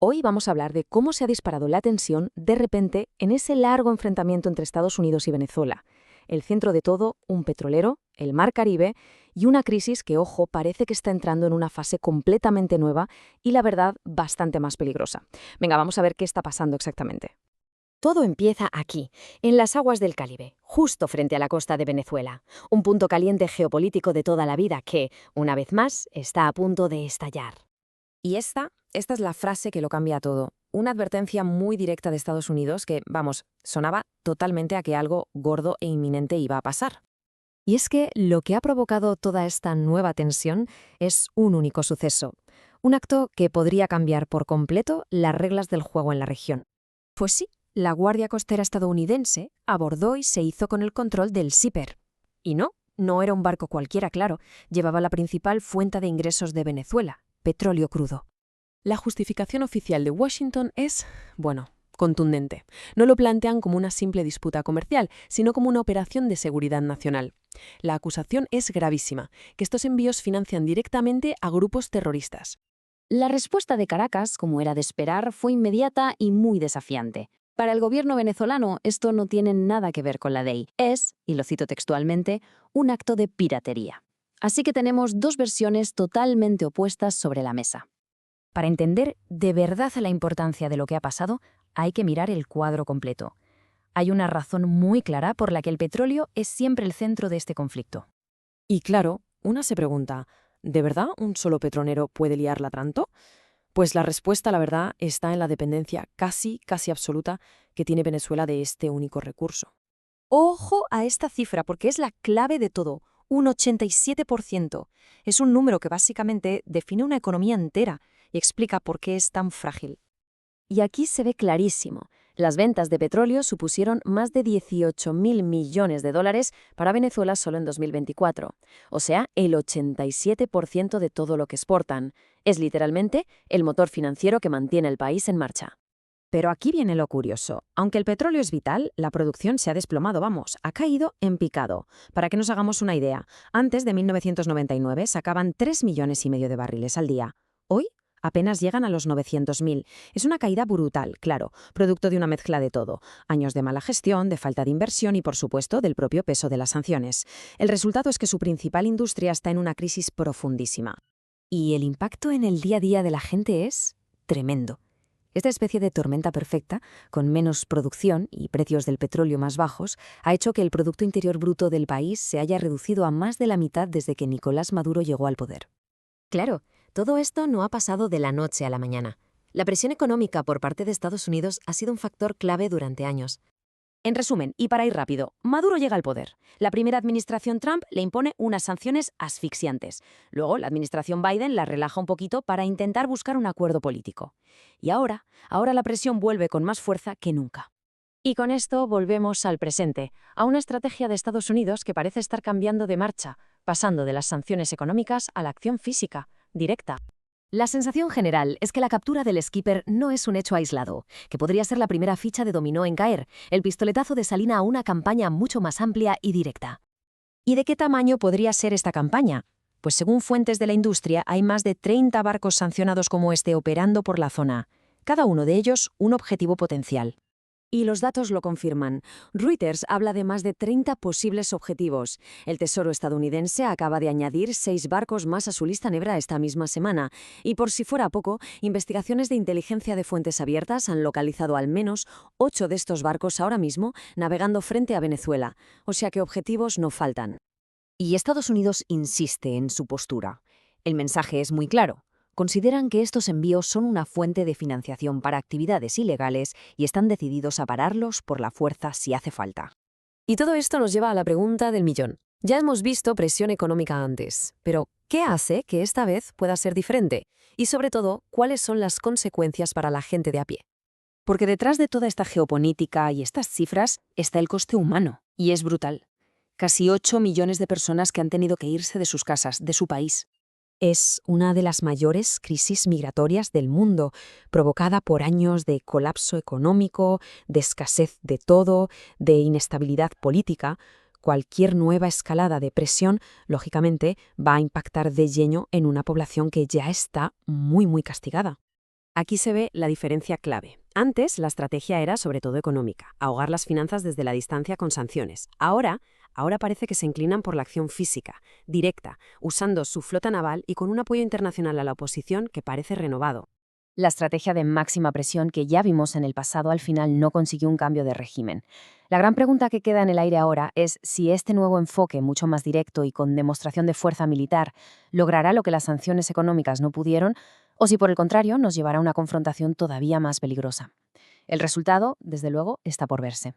Hoy vamos a hablar de cómo se ha disparado la tensión de repente en ese largo enfrentamiento entre Estados Unidos y Venezuela. El centro de todo, un petrolero, el Mar Caribe y una crisis que, ojo, parece que está entrando en una fase completamente nueva y, la verdad, bastante más peligrosa. Venga, vamos a ver qué está pasando exactamente. Todo empieza aquí, en las aguas del Caribe, justo frente a la costa de Venezuela, un punto caliente geopolítico de toda la vida que, una vez más, está a punto de estallar. Y esta es la frase que lo cambia todo. Una advertencia muy directa de Estados Unidos que, vamos, sonaba totalmente a que algo gordo e inminente iba a pasar. Y es que lo que ha provocado toda esta nueva tensión es un único suceso, un acto que podría cambiar por completo las reglas del juego en la región. Pues sí, la Guardia Costera estadounidense abordó y se hizo con el control del Zipper. Y no era un barco cualquiera, claro, llevaba la principal fuente de ingresos de Venezuela, petróleo crudo. La justificación oficial de Washington es, bueno, contundente. No lo plantean como una simple disputa comercial, sino como una operación de seguridad nacional. La acusación es gravísima, que estos envíos financian directamente a grupos terroristas. La respuesta de Caracas, como era de esperar, fue inmediata y muy desafiante. Para el gobierno venezolano, esto no tiene nada que ver con la ley. Es, y lo cito textualmente, un acto de piratería. Así que tenemos dos versiones totalmente opuestas sobre la mesa. Para entender de verdad la importancia de lo que ha pasado, hay que mirar el cuadro completo. Hay una razón muy clara por la que el petróleo es siempre el centro de este conflicto. Y claro, una se pregunta, ¿de verdad un solo petronero puede liarla tanto? Pues la respuesta, la verdad, está en la dependencia casi absoluta que tiene Venezuela de este único recurso. Ojo a esta cifra, porque es la clave de todo, un 87%. Es un número que básicamente define una economía entera y explica por qué es tan frágil. Y aquí se ve clarísimo. Las ventas de petróleo supusieron más de 18.000 millones de dólares para Venezuela solo en 2024. O sea, el 87% de todo lo que exportan. Es literalmente el motor financiero que mantiene el país en marcha. Pero aquí viene lo curioso. Aunque el petróleo es vital, la producción se ha desplomado, vamos, ha caído en picado. Para que nos hagamos una idea, antes de 1999 sacaban 3,5 millones de barriles al día. Hoy apenas llegan a los 900.000. Es una caída brutal, claro, producto de una mezcla de todo. Años de mala gestión, de falta de inversión y, por supuesto, del propio peso de las sanciones. El resultado es que su principal industria está en una crisis profundísima. Y el impacto en el día a día de la gente es tremendo. Esta especie de tormenta perfecta, con menos producción y precios del petróleo más bajos, ha hecho que el Producto Interior Bruto del país se haya reducido a más de la mitad desde que Nicolás Maduro llegó al poder. Claro, todo esto no ha pasado de la noche a la mañana. La presión económica por parte de Estados Unidos ha sido un factor clave durante años. En resumen, y para ir rápido, Maduro llega al poder. La primera administración Trump le impone unas sanciones asfixiantes. Luego, la administración Biden la relaja un poquito para intentar buscar un acuerdo político. Y ahora la presión vuelve con más fuerza que nunca. Y con esto volvemos al presente, a una estrategia de Estados Unidos que parece estar cambiando de marcha, pasando de las sanciones económicas a la acción física, directa. La sensación general es que la captura del skipper no es un hecho aislado, que podría ser la primera ficha de dominó en caer, el pistoletazo de salina a una campaña mucho más amplia y directa. ¿Y de qué tamaño podría ser esta campaña? Pues según fuentes de la industria, hay más de 30 barcos sancionados como este operando por la zona, cada uno de ellos un objetivo potencial. Y los datos lo confirman. Reuters habla de más de 30 posibles objetivos. El Tesoro estadounidense acaba de añadir 6 barcos más a su lista negra esta misma semana. Y por si fuera poco, investigaciones de inteligencia de fuentes abiertas han localizado al menos 8 de estos barcos ahora mismo navegando frente a Venezuela. O sea que objetivos no faltan. Y Estados Unidos insiste en su postura. El mensaje es muy claro. Consideran que estos envíos son una fuente de financiación para actividades ilegales y están decididos a pararlos por la fuerza si hace falta. Y todo esto nos lleva a la pregunta del millón. Ya hemos visto presión económica antes, pero ¿qué hace que esta vez pueda ser diferente? Y sobre todo, ¿cuáles son las consecuencias para la gente de a pie? Porque detrás de toda esta geopolítica y estas cifras está el coste humano, y es brutal. Casi 8 millones de personas que han tenido que irse de sus casas, de su país. Es una de las mayores crisis migratorias del mundo, provocada por años de colapso económico, de escasez de todo, de inestabilidad política. Cualquier nueva escalada de presión, lógicamente, va a impactar de lleno en una población que ya está muy castigada. Aquí se ve la diferencia clave. Antes, la estrategia era sobre todo económica, ahogar las finanzas desde la distancia con sanciones. Ahora parece que se inclinan por la acción física, directa, usando su flota naval y con un apoyo internacional a la oposición que parece renovado. La estrategia de máxima presión que ya vimos en el pasado al final no consiguió un cambio de régimen. La gran pregunta que queda en el aire ahora es si este nuevo enfoque, mucho más directo y con demostración de fuerza militar, logrará lo que las sanciones económicas no pudieron, o si por el contrario nos llevará a una confrontación todavía más peligrosa. El resultado, desde luego, está por verse.